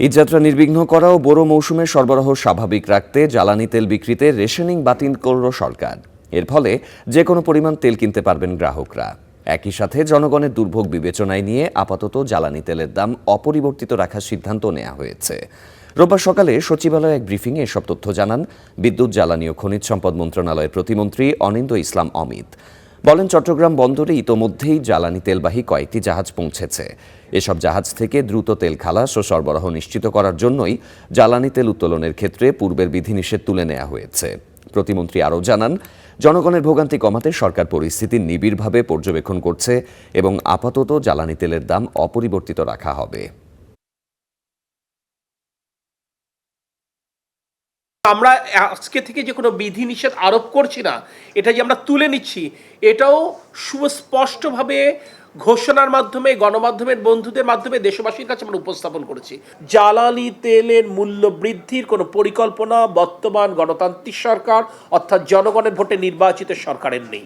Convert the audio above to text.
ঈদযাত্রা নির্বিঘ্ন করা ও বোরো মৌসুমে সরবরাহ স্বাভাবিক রাখতে জ্বালানি তেল বিক্রিতে রেশনিং বাতিল করল সরকার। এর ফলে যে কোনো পরিমাণ তেল কিনতে পারবেন গ্রাহকরা। একই সাথে জনগণের দুর্ভোগ বিবেচনায় নিয়ে আপাতত জ্বালানি তেলের দাম অপরিবর্তিত রাখার সিদ্ধান্ত নেওয়া হয়েছে। রোববার সকালে সচিবালয়ে এক ব্রিফিংয়ে এসব তথ্য জানান বিদ্যুৎ, জ্বালানি ও খনিজ সম্পদ মন্ত্রণালয়ের প্রতিমন্ত্রী অনিন্দ ইসলাম অমিত। বলেন, চট্টগ্রাম বন্দরে ইতোমধ্যেই জ্বালানি তেলবাহী কয়েকটি জাহাজ পৌঁছেছে। এসব জাহাজ থেকে দ্রুত তেল খালাস ও সরবরাহ নিশ্চিত করার জন্যই জ্বালানি তেল উত্তোলনের ক্ষেত্রে পূর্বের বিধিনিষেধ তুলে নেওয়া হয়েছে। প্রতিমন্ত্রী আরও জানান, জনগণের ভোগান্তি কমাতে সরকার পরিস্থিতি নিবিড়ভাবে পর্যবেক্ষণ করছে এবং আপাতত জ্বালানি তেলের দাম অপরিবর্তিত রাখা হবে। আমরা আজকে থেকে যে কোনো বিধিনিষেধ আরোপ করছি না, এটা যে আমরা তুলে নিচ্ছি, এটাও সুস্পষ্টভাবে ঘোষণার মাধ্যমে, গণমাধ্যমের বন্ধুদের মাধ্যমে দেশবাসীর কাছে আমরা উপস্থাপন করেছি। জ্বালানি তেলের মূল্য বৃদ্ধির কোনো পরিকল্পনা বর্তমান গণতান্ত্রিক সরকার অর্থাৎ জনগণের ভোটে নির্বাচিত সরকারের নেই।